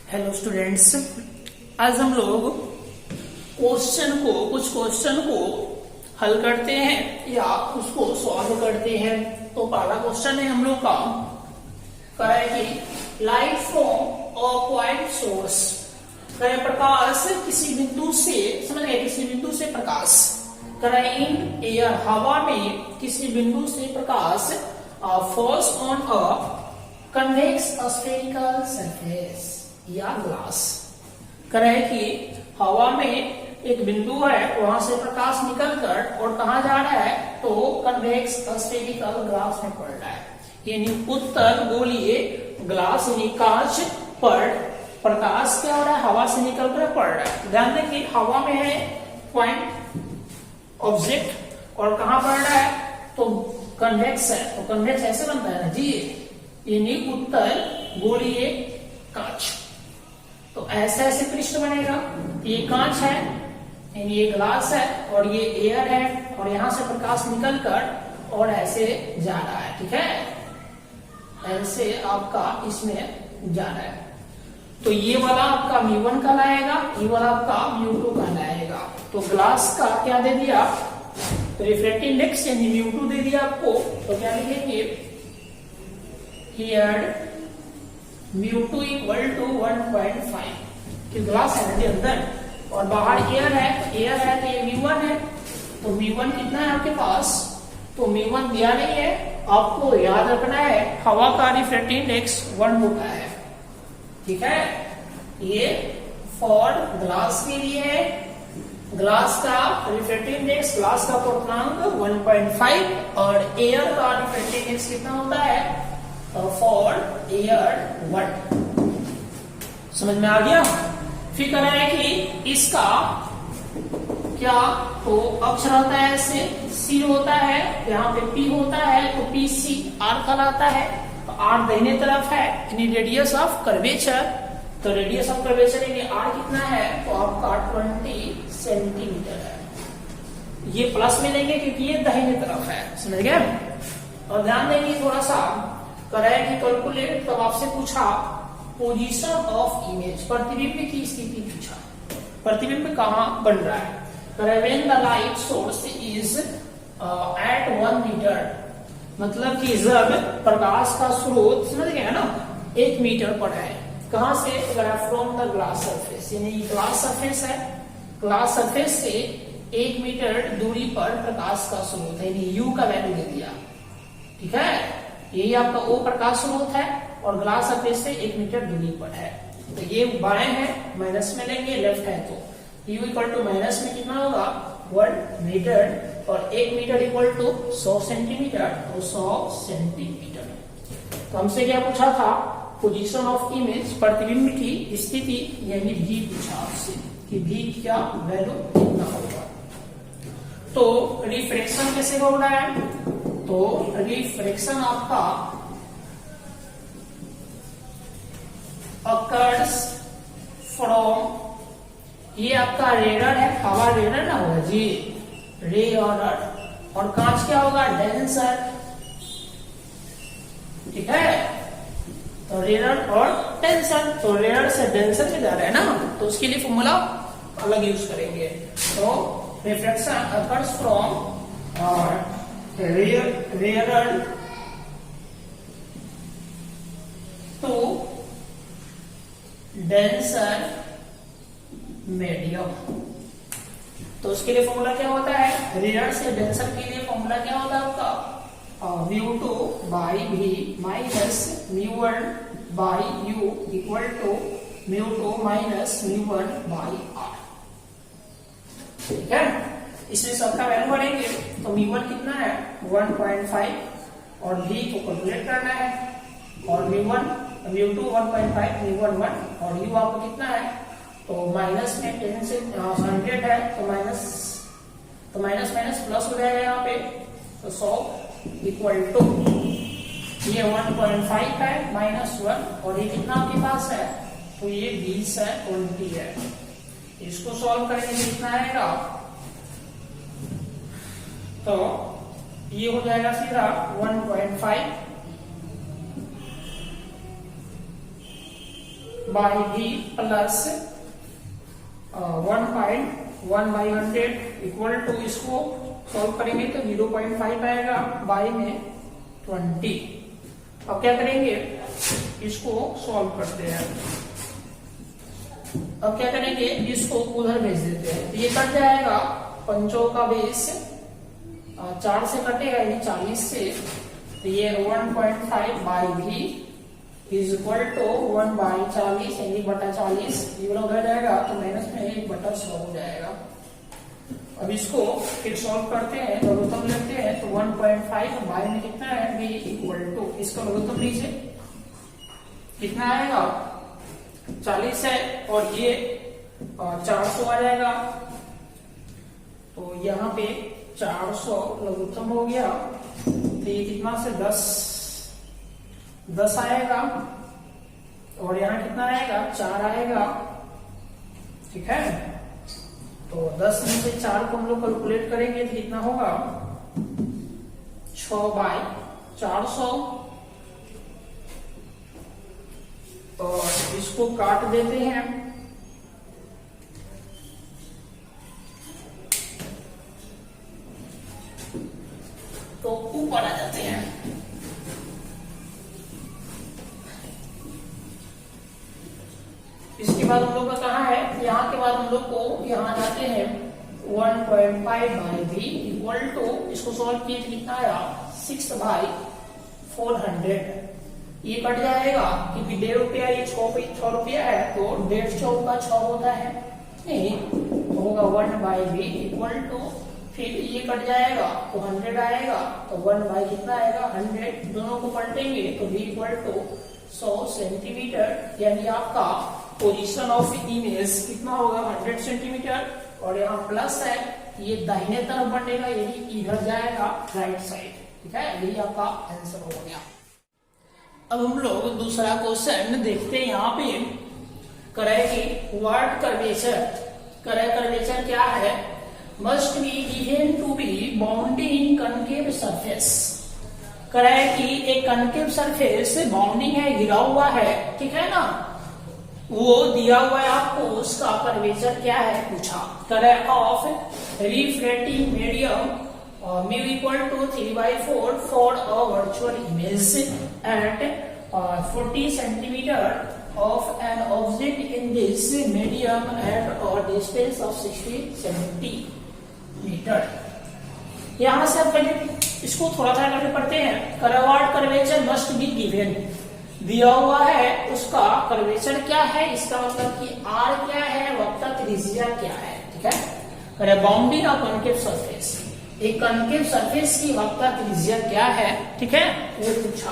Hello students, आज हम लोग कुछ क्वेश्चन को हल करते हैं या उसको सॉल्व करते हैं। तो पहला क्वेश्चन है हम लोग का है कि light from a point source, प्रकाश किसी बिंदु से, समझ गए, किसी बिंदु से प्रकाश इन एयर, हवा में किसी बिंदु से प्रकाश falls on a convex spherical surface या ग्लास। करे कि हवा में एक बिंदु है, वहां से प्रकाश निकलकर और कहा जा रहा है, तो कन्वेक्स स्फेरिकल ग्लास में पड़ रहा है, यानी उत्तर गोलीय ग्लास यानी कांच पर प्रकाश क्या हो रहा है, हवा से निकलकर पड़ रहा है। ध्यान दें कि हवा में है पॉइंट ऑब्जेक्ट और कहां पड़ रहा है, तो कन्वेक्स है, तो कन्वेक्स ऐसे बनता है ना जी, यानी उत्तर गोलीय कांच। तो ऐसे ऐसे पृष्ठ बनेगा, ये कांच है यानी ये ग्लास है और ये एयर है और यहां से प्रकाश निकलकर और ऐसे जा रहा है, ठीक है, ऐसे आपका इसमें जा रहा है। तो ये वाला आपका μ1 कहलाएगा, ये वाला आपका μ2 कहलाएगा। तो ग्लास का क्या दे दिया, रिफ्रैक्टिव इंडेक्स यानी μ2 दे दिया आपको, तो क्या लिखेंगे, हियर μ2 इक्वल टू 1.5, कि ग्लास है ना अंदर और बाहर एयर है, तो एयर है तो ये μ1 है, तो μ1 कितना है आपके पास, तो μ1 दिया नहीं है, आपको याद रखना है हवा का रिफ्रैक्टिव इंडेक्स 1 होता है, ठीक है। ये फॉर ग्लास के लिए है, ग्लास का रिफ्रैक्टिव इंडेक्स, ग्लास का पूर्णांक 1.5 और एयर का रिफ्रैक्टिव इंडेक्स कितना होता है, फॉर एयर 1। समझ में आ गया। फिर कह रहा है कि इसका क्या, तो अक्षर होता है ऐसे, सी होता है, यहाँ पे पी होता है, तो पी सी आर कहलाता है, तो आर दाहिने तरफ है यानी रेडियस ऑफ कर्वेचर, तो रेडियस ऑफ कर्वेचर यानी आर कितना है, तो आपका 20 सेंटीमीटर है। ये प्लस में लेंगे क्योंकि ये दाहिने तरफ है, समझ गए। और ध्यान देंगे थोड़ा सा, कराया कि कैलकुलेट, तब आपसे पूछा पोजीशन ऑफ इमेज, प्रतिबिंब की स्थिति पूछा, प्रतिबिंब कहां बन रहा है। When the light source is at 1 metre, मतलब कि जब प्रकाश का स्रोत, समझ गए ना, 1 मीटर पर है, कहां से, फ्रॉम द ग्लास सरफेस, यानी ग्लास सरफेस है, ग्लास सरफेस से 1 मीटर दूरी पर प्रकाश का स्रोत है, यानी यू का वैल्यू दे दिया, ठीक है। यही आपका ओ प्रकाश स्रोत है और ग्लास सरफेस से 1 मीटर दूरी पर है, तो ये बाएं है, माइनस में लेंगे, लेफ्ट है, तो यू इक्वल टू माइनस में कितना होगा 1 मीटर और 1 मीटर इक्वल टू 100 सेंटीमीटर, तो 100 सेंटीमीटर। तो हमसे क्या पूछा था, पोजीशन ऑफ इमेज, प्रतिबिंब की स्थिति, यानी भी पूछा आपसे कि भी क्या वैल्यू कितना होगा। तो रिफ्रैक्शन कैसे हो रहा है, तो रिफ्रैक्शन आपका occurs from, ये आपका रेडर है, हवा रेडर ना होगा जी, रेडर, और कांच क्या होगा, डेंसर, ठीक है। तो रेडर और टेंसर, तो रेडर से डेंसर में जा रहा है ना, तो उसके लिए फॉर्मूला अलग यूज करेंगे। तो रिफ्रैक्शन occurs from रेडर टू डेंसर मीडियम, तो उसके लिए फॉर्मूला क्या होता है, रेडर से डेंसर के लिए फॉर्मूला क्या होता है आपका, μ2 बाई भी minus μ1 by u equal to μ2 minus μ1 by R, ठीक है। इसमें सबका वैल्यू भरेंगे, तो μ1 कितना है 1.5 और v को कैलकुलेट करना है, और μ2 1.5, μ1 1 और u आपको कितना है, तो माइनस में 10 से 100 है, तो माइनस माइनस प्लस हो जाएगा यहाँ पे, तो 100 इक्वल टू ये 1.5 है माइनस 1 और ये कितना आपके पास है, तो ये 20 है, 20 है। इसको सॉल्व करेंगे कितना आएगा, तो ये हो जाएगा सीधा 1.5 by v plus 1/1/100 equal to, इसको सॉल्व करेंगे तो 0.5 आएगा, बाई में 20। अब क्या करेंगे, इसको सॉल्व करते हैं। अब क्या करेंगे, इसको उधर भेज देते हैं, ये कट जाएगा, 5 का बेस 4 से कटेगा, यानी 40 से, तो ये 1.5 बाई भी इज इक्वल टू 1/40, यानी 1/40, ये वाला उधर जाएगा तो माइनस में 1/100 हो जाएगा। अब इसको फिर सॉल्व करते हैं, लघुत्तम लेते हैं, तो 1.5 बाई में कितना है, b इक्वल टू, इसका लघुत्तम लीजिए, कितना आएगा, 40 है, और ये 400 आ जाएगा, तो यहाँ पे 400 लघुत्तम हो गया, तो ये कितना से 10 आएगा, और यहाँ कितना आएगा, 4 आएगा, ठीक है। तो 10 में से 4 को हम लोग कैलकुलेट करेंगे तो कितना होगा, 6/400, और इसको काट देते हैं, तो ऊपर आ जाते हैं। इसके बाद हम लोग का कहाँ है, यहाँ के बाद हम लोग को यहाँ जाते हैं 1.5 बाई v इक्वल टू, इसको सॉल्व किए तो कितना आया, 6/400, ये कट जाएगा क्योंकि 1.5 रुपया, ये 6 रुपया है, तो 1.5 का 6 होता है, नहीं होगा 1/v इक्वल टू, फिर ये कट जाएगा तो 100 आएगा, तो 1 बाई कितना आएगा, 100, दोनों को पलटेंगे तो v इक्वल टू 100 सेंटीमीटर, यानी आपका पोजीशन ऑफ इमेज कितना होगा, 100 सेंटीमीटर, और यहाँ प्लस है, ये दाहिने तरफ बढ़ेगा, यही इधर जाएगा राइट साइड, ठीक है, यही आपका आंसर हो गया। अब हम लोग दूसरा क्वेश्चन देखते हैं, यहाँ पे करेगी व्हाट कर्वेचर, कर्वेचर क्या है, must be given to be bounding in concave surface, करे कि एक कनकेव सरफेस बाउंडिंग है, घिरा हुआ है, ठीक है ना, वो दिया हुआ है आपको, उसका कर्वेचर क्या है पूछा, करे of reflecting medium mu equal to 3/4 for a virtual image at 40 centimeter of an object in this medium at a distance of 60 centimeter। यहां से आप पहले इसको थोड़ा सा करके पढ़ते हैं, कर्वाट कर्वेचर मस्ट बी गिवन, दिया हुआ है उसका कर्वेचर क्या है, इसका मतलब कि r क्या है, वक्र त्रिज्या क्या है, ठीक है। करे बाउंडिंग ऑफ कनकेव सरफेस, एक कनकेव सरफेस की वक्र त्रिज्या क्या है, ठीक है, ये पूछा।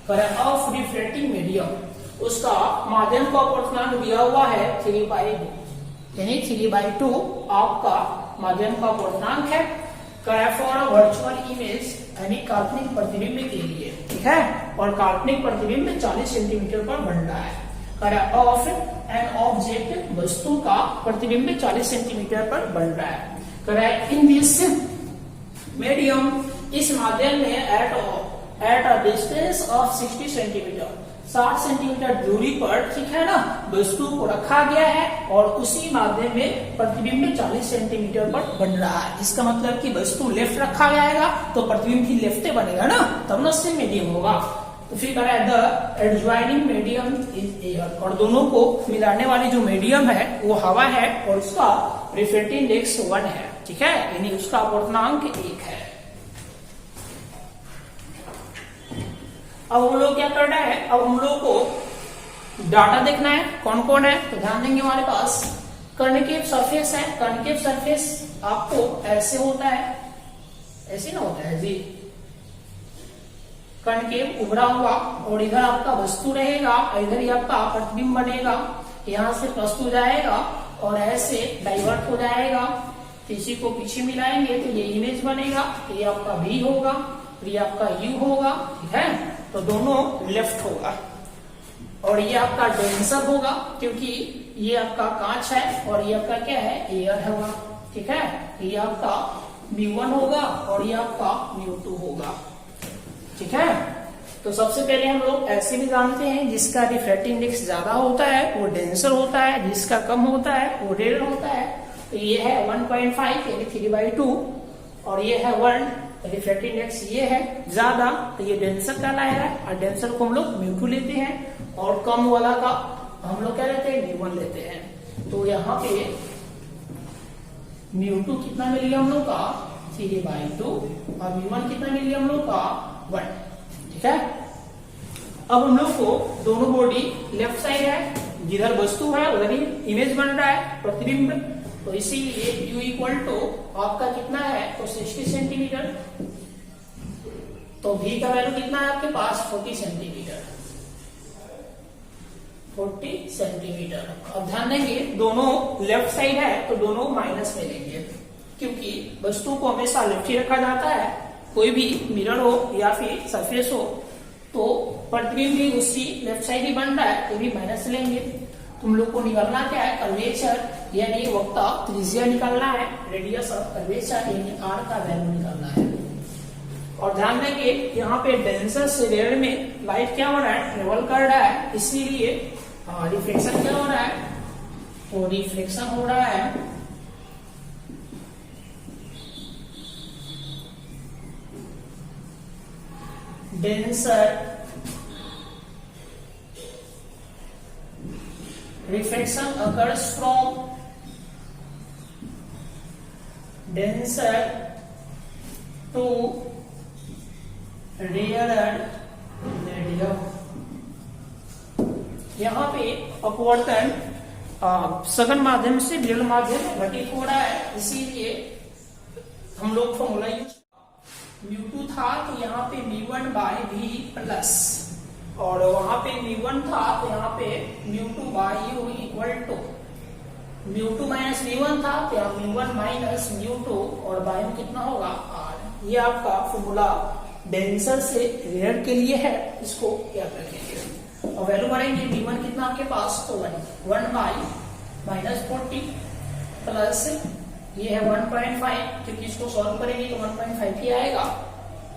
करे ऑफ रिफ्लेक्टिंग मीडियम, उसका माध्यम का अपूर्णांक दिया हुआ है 3/2, यानी 3/2 आपका माध्यम का अपूर्णांक है। करे फॉर वर्चुअल इमेज, यानी काल्पनिक प्रतिबिंब के लिए, ठीक है, और काल्पनिक प्रतिबिंब 40 सेंटीमीटर पर बन रहा है। करे ऑफ एन ऑब्जेक्ट, वस्तु का प्रतिबिंब 40 सेंटीमीटर पर बन रहा है। करे इन दिस मीडियम, इस माध्यम में at a distance of 60 centimetre, 60 centimetre दूरी पर, ठीक है ना, वस्तु को रखा गया है, और उसी माध्यम में प्रतिबिंब 40 सेंटीमीटर पर बन रहा है। इसका मतलब कि वस्तु लेफ्ट रखा जाएगा तो प्रतिबिंब भी लेफ्ट बनेगा ना, तब ना सेम मीडियम होगा। तो फिर कह रहा है the adjoining medium is air, और दोनों को मिलाने वाली जो मीडियम है वो हवा है, और उसका रिफ्लेक्टिव इंडेक्स 1 है, ठीक है, यानी उसका अपूर्णांक 1 है। अब हम लोग क्या करना है, अब हम लोग को डाटा देखना है, कौन कौन है, तो ध्यान देंगे हमारे पास कनकेव सरफेस है। कनकेव सरफेस आपको ऐसे होता है, ऐसे ना होता है जी, कनकेव उभरा हुआ, और इधर आपका वस्तु रहेगा, इधर ही आपका प्रतिबिंब बनेगा, यहाँ से वस्तु जाएगा और ऐसे डाइवर्ट हो जाएगा, इसी को पीछे मिलाएंगे तो ये इमेज बनेगा, ये आपका V होगा, ये आपका U होगा, ठीक है, तो दोनों लेफ्ट होगा, और ये आपका डेंसर होगा क्योंकि ये आपका कांच है, और ये आपका क्या है, एयर होगा, ठीक है, ये आपका μ1 होगा और ये आपका μ2 होगा, ठीक है। तो सबसे पहले हम लोग ऐसे भी जानते हैं जिसका रिफ्रैक्टिव इंडेक्स ज्यादा होता है वो डेंसर होता है, जिसका कम होता है वो रेयर होता है। तो ये है 1.5 यानी 3/2 और ये है 1 रिफ्रैक्टिव इंडेक्स ये है ज्यादा, तो ये डेंसर कहलाएगा और डेंसर को हम लोग μ2 लेते हैं और कम वाला का हम लोग क्या लेते हैं μ1 लेते हैं। तो यहाँ पे μ2 कितना मिल गया हम लोग का 3/2 और μ1 कितना मिल गया हम लोग का 1। ठीक है, अब हम लोग को दोनों बॉडी लेफ्ट साइड है, जिधर वस्तु है उधर ही इमेज बन रहा है प्रतिबिंब, तो इसीलिए u इक्वल टू आपका कितना है तो 60 सेंटीमीटर, तो v का वैल्यू कितना है आपके पास 40 सेंटीमीटर। 40 सेंटीमीटर। अब ध्यान देंगे दोनों लेफ्ट साइड है तो दोनों माइनस में लेंगे, क्योंकि वस्तु को हमेशा लेफ्ट ही रखा जाता है, कोई भी मिरर हो या फिर सरफेस हो तो प्रतिबिंब भी उसी लेफ्ट साइड ही बन रहा है, तो भी माइनस लेंगे। तुम लोग को निकालना क्या है कर्वेचर यानी वक्ता त्रिज्या निकालना है, रेडियस ऑफ कर्वेचर यानी r का वैल्यू निकालना है। और ध्यान देंगे यहाँ पे डेंसर से रेयर में लाइट क्या हो रहा है ट्रेवल कर रहा है, इसीलिए रिफ्लेक्शन क्या हो रहा है तो रिफ्लेक्शन हो रहा है denser reflection occurs from denser to rarer medium। यहाँ पे अपवर्तन सघन माध्यम से विरल माध्यम में घटित हो रहा है, इसीलिए हम लोग फॉर्मूला यूज μ2 था तो यहाँ पे μ1/v प्लस और वहां पे μ1 था तो यहाँ पे μ2/u इक्वल टू μ2 माइनस μ1 था तो यहाँ μ1 माइनस μ2 और बाय में कितना होगा r। ये आपका फॉर्मूला डेंसर से रेयर के लिए है, इसको याद रखेंगे। और वैल्यू बढ़ेंगे μ1 कितना आपके पास तो 1/-40 प्लस ये है 1.5, क्योंकि इसको सॉल्व करेंगे तो 1.5 ही आएगा।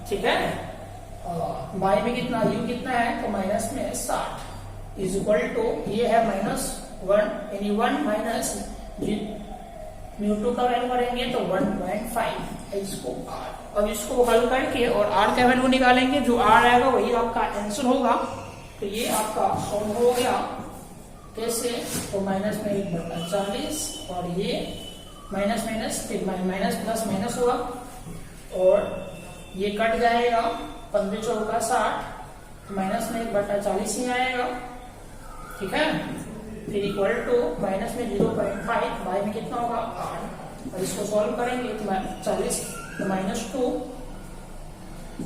ठीक है, और बाई में कितना u कितना है तो माइनस में 60 इज इक्वल टू ये है -1 यानी 1 माइनस μ2 का वैल्यू करेंगे तो 1.5 इसको r। अब इसको हल करके और r का वैल्यू निकालेंगे, जो r आएगा वही आपका आंसर होगा। तो ये आपका सॉल्व हो गया। कैसे तो माइनस में 1/40 और ये माइनस माइनस फिर माइनस प्लस माइनस हुआ और ये कट जाएगा 15×4 माइनस में 1/40 ही आएगा। ठीक है, फिर इक्वल टू माइनस में 0.5 बाय में कितना होगा r। और इसको सॉल्व करेंगे तो 40 तो -2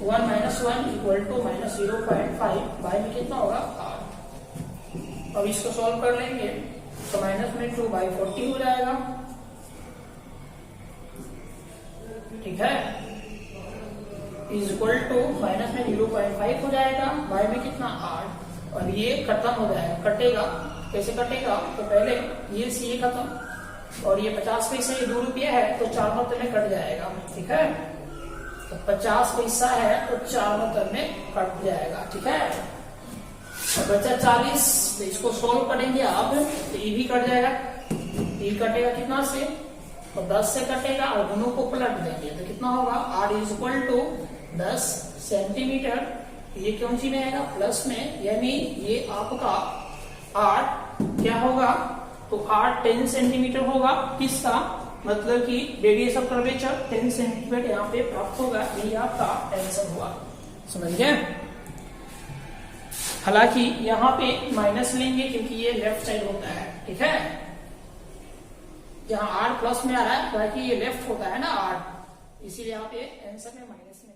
1 - 1 इक्वल टू -0.5 बाय में कितना होगा r। अब इसको सॉल्व कर लेंगे तो माइनस में 2/40 हो जाएगा। ठीक है, इज इक्वल टू माइनस में 0.5 हो जाएगा, बाय में कितना r और ये खत्म हो जाएगा, कटेगा। कैसे कटेगा तो पहले ये सी खत्म और ये 50 पैसे 2 रुपये है तो 4 मतलब में कट जाएगा। ठीक है, तो 50 पैसा है तो 4 मतलब में कट जाएगा। ठीक है, और बचा 40, तो इसको सोल्व करेंगे आप तो ये भी कट जाएगा, ये कटेगा कितना से तो 10 से कटेगा और दोनों को पलट देंगे तो कितना होगा r is equal to 10 centimetre. ये कौन सी में आएगा प्लस में, यानी ये आपका r क्या होगा तो r 10 सेंटीमीटर होगा। किसका मतलब कि रेडियस ऑफ कर्वेचर 10 सेंटीमीटर यहाँ पे प्राप्त होगा। यही आपका आंसर हुआ, समझ गए। हालांकि यहाँ पे माइनस लेंगे क्योंकि ये लेफ्ट साइड होता है। ठीक है, यहाँ r प्लस में आ रहा है, बाकी ये लेफ्ट होता है ना r, इसीलिए यहाँ पे आंसर में माइनस में